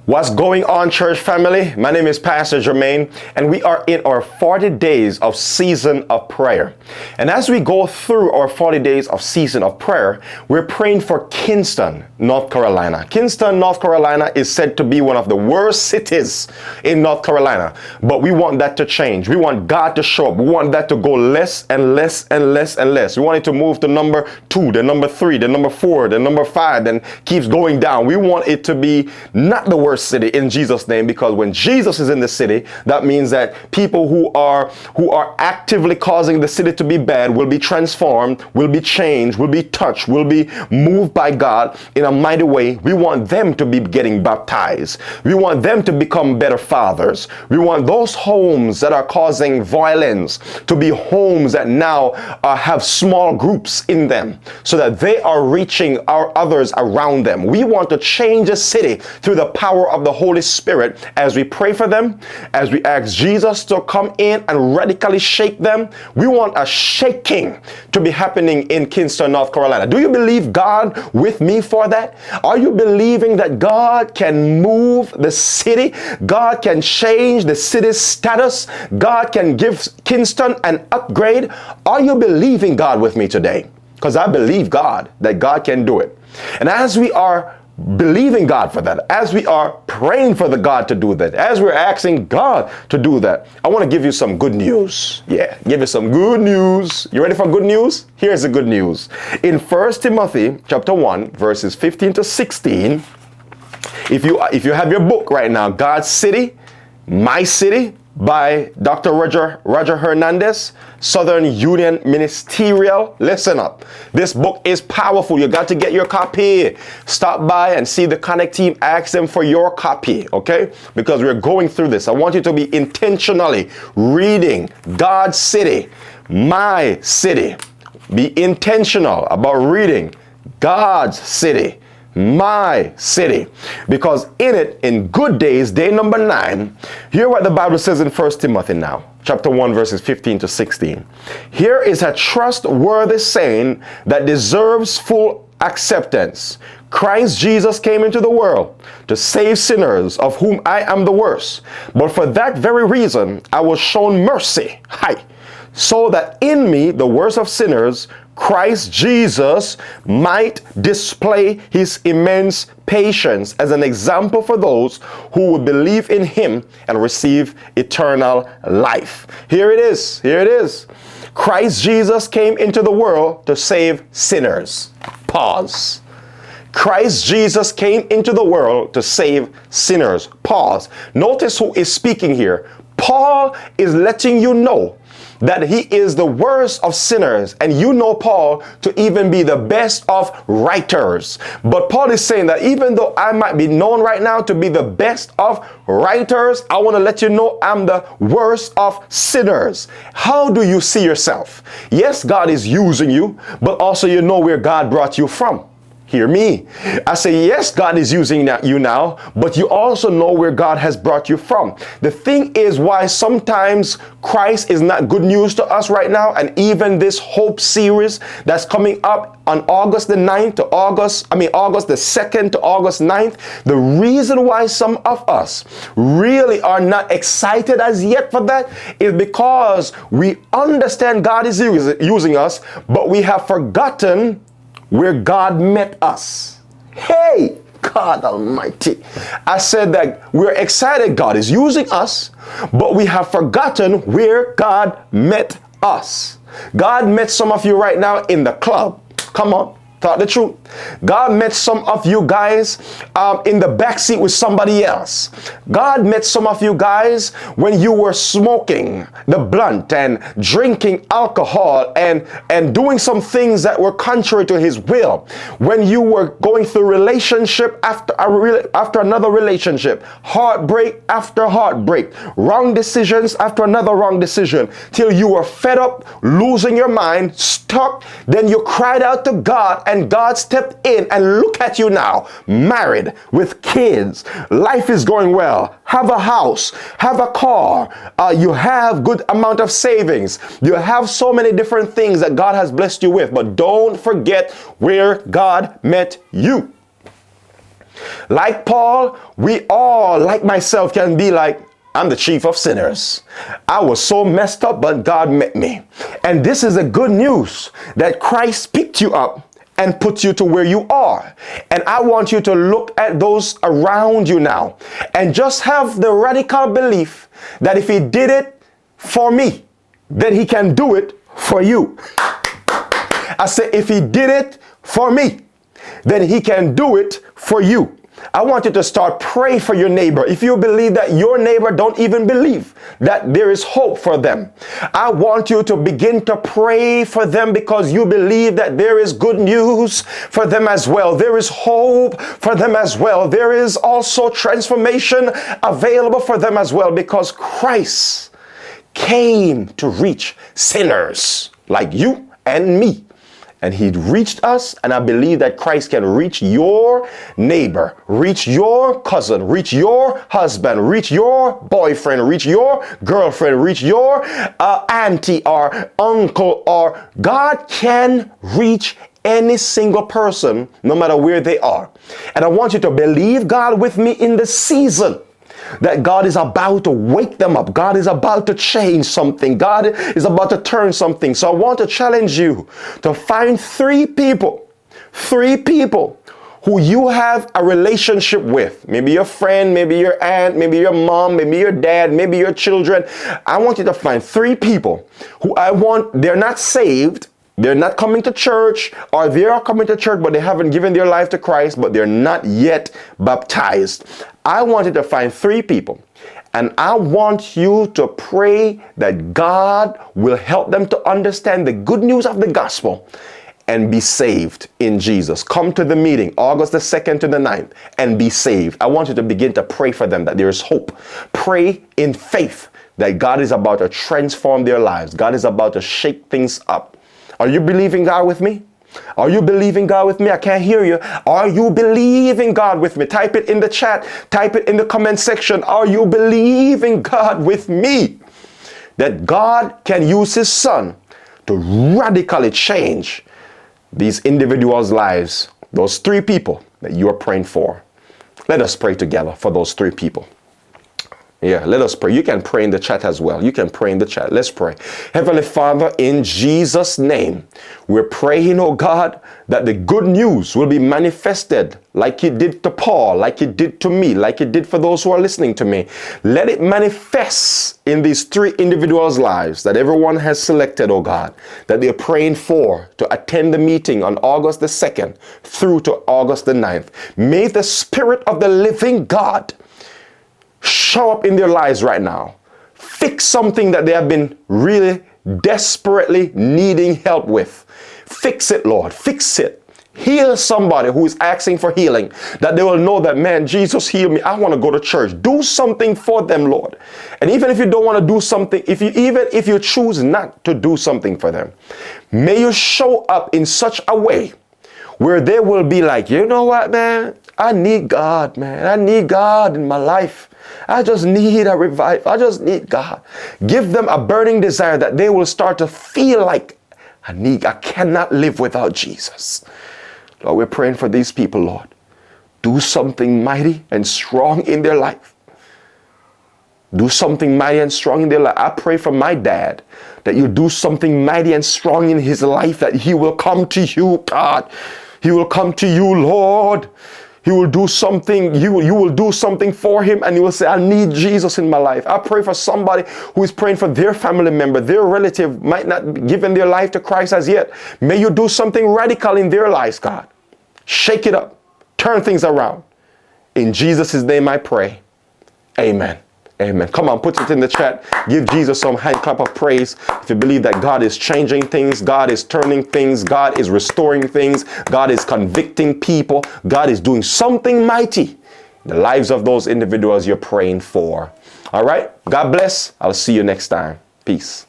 What's going on, church family? My name is Pastor Jermaine, and we are in our 40 days of season of prayer. And as we go through our 40 days of season of prayer, we're praying for Kinston, North Carolina. Kinston, North Carolina is said to be one of the worst cities in North Carolina, but we want that to change. We want God to show up. We want that to go less and less and less and less. We want it to move to number 2, the number 3, the number 4, the number 5, and keeps going down. We want it to be not the worst city in Jesus' name, because when Jesus is in the city, that means that people who are actively causing the city to be bad will be transformed, will be changed, will be touched, will be moved by God in a mighty way. We want them to be getting baptized. We want them to become better fathers. We want those homes that are causing violence to be homes that now have small groups in them, so that they are reaching our others around them. We want to change the city through the power of the Holy Spirit as we pray for them, as we ask Jesus to come in and radically shake them. We want a shaking to be happening in Kinston, North Carolina. Do you believe God with me for that? Are you believing that God can move the city? God can change the city's status? God can give Kinston an upgrade? Are you believing God with me today? Because I believe God, that God can do it. And as we are believing God for that, as we are praying for the God to do that, as we're asking God to do that, I want to give you some good news. Yeah, give you some good news. You ready for good news? Here's the good news. In 1 Timothy chapter 1, verses 15 to 16, if you have your book right now, God's City, My City, by Dr. Roger Hernandez, Southern Union Ministerial. Listen up. This book is powerful. You got to get your copy. Stop by and see the Connect team. Ask them for your copy, okay? Because we're going through this. I want you to be intentionally reading God's City, My City. Be intentional about reading God's City, My City, because in it, in good days, day number 9, hear what the Bible says in 1 Timothy now, chapter 1, verses 15 to 16. Here is a trustworthy saying that deserves full acceptance. Christ Jesus came into the world to save sinners, of whom I am the worst. But for that very reason, I was shown mercy, so that in me, the worst of sinners, Christ Jesus might display his immense patience as an example for those who would believe in him and receive eternal life. Here it is. Here it is. Christ Jesus came into the world to save sinners. Pause. Christ Jesus came into the world to save sinners. Pause. Notice who is speaking here. Paul is letting you know that he is the worst of sinners, and you know Paul to even be the best of writers. But Paul is saying that even though I might be known right now to be the best of writers, I want to let you know I'm the worst of sinners. How do you see yourself? Yes, God is using you, but also you know where God brought you from. Hear me. I say, yes, God is using you now, but you also know where God has brought you from. The thing is why sometimes Christ is not good news to us right now, and even this Hope series that's coming up on August the 9th to August the 2nd to August 9th, the reason why some of us really are not excited as yet for that is because we understand God is using us, but we have forgotten where God met us. Hey, God Almighty. I said that we're excited God is using us, but we have forgotten where God met us. God met some of you right now in the club. Come on. Talk the truth. God met some of you guys in the backseat with somebody else. God met some of you guys when you were smoking the blunt and drinking alcohol and doing some things that were contrary to his will. When you were going through relationship after another relationship, heartbreak after heartbreak, wrong decisions after another wrong decision, till you were fed up, losing your mind, stuck. Then you cried out to God, and God stepped in, and look at you now, married with kids. Life is going well. Have a house, have a car. You have good amount of savings. You have so many different things that God has blessed you with. But don't forget where God met you. Like Paul, we all, like myself, can be like, I'm the chief of sinners. I was so messed up, but God met me. And this is the good news that Christ picked you up and put you to where you are. And I want you to look at those around you now and just have the radical belief that if he did it for me, then he can do it for you. I say, if he did it for me, then he can do it for you. I want you to start praying for your neighbor. If you believe that your neighbor don't even believe that there is hope for them, I want you to begin to pray for them because you believe that there is good news for them as well. There is hope for them as well. There is also transformation available for them as well because Christ came to reach sinners like you and me. And he reached us, and I believe that Christ can reach your neighbor, reach your cousin, reach your husband, reach your boyfriend, reach your girlfriend, reach your auntie or uncle, or God can reach any single person, no matter where they are. And I want you to believe God with me in the season that God is about to wake them up. God is about to change something. God is about to turn something. So I want to challenge you to find three people who you have a relationship with. Maybe your friend, maybe your aunt, maybe your mom, maybe your dad, maybe your children. I want you to find three people who they're not saved. They're not coming to church, or they are coming to church, but they haven't given their life to Christ, but they're not yet baptized. I want you to find three people, and I want you to pray that God will help them to understand the good news of the gospel and be saved in Jesus. Come to the meeting, August the 2nd to the 9th, and be saved. I want you to begin to pray for them that there is hope. Pray in faith that God is about to transform their lives. God is about to shake things up. Are you believing God with me? Are you believing God with me? I can't hear you. Are you believing God with me? Type it in the chat. Type it in the comment section. Are you believing God with me? That God can use his son to radically change these individuals' lives. Those three people that you are praying for. Let us pray together for those three people. Yeah, let us pray. You can pray in the chat as well. You can pray in the chat. Let's pray. Heavenly Father, in Jesus' name, we're praying, oh God, that the good news will be manifested like it did to Paul, like it did to me, like it did for those who are listening to me. Let it manifest in these three individuals' lives that everyone has selected, oh God, that they're praying for to attend the meeting on August the 2nd through to August the 9th. May the Spirit of the living God show up in their lives right now. Fix something that they have been really desperately needing help with. Fix it, Lord. Fix it. Heal somebody who is asking for healing, that they will know that, man, Jesus healed me. I want to go to church. Do something for them, Lord. And even if you don't want to do something, even if you choose not to do something for them, may you show up in such a way where they will be like, you know what, man? I need God, man. I need God in my life. I just need a revival. I just need God. Give them a burning desire that they will start to feel like, I cannot live without Jesus. Lord, we're praying for these people, Lord. Do something mighty and strong in their life. Do something mighty and strong in their life. I pray for my dad that you do something mighty and strong in his life, that he will come to you, God. He will come to you, Lord. He will do something, you will do something for him, and he will say, I need Jesus in my life. I pray for somebody who is praying for their family member, their relative, might not be given their life to Christ as yet. May you do something radical in their lives, God. Shake it up. Turn things around. In Jesus' name I pray. Amen. Amen. Come on, put it in the chat. Give Jesus some hand clap of praise. If you believe that God is changing things, God is turning things, God is restoring things, God is convicting people, God is doing something mighty in the lives of those individuals you're praying for. All right. God bless. I'll see you next time. Peace.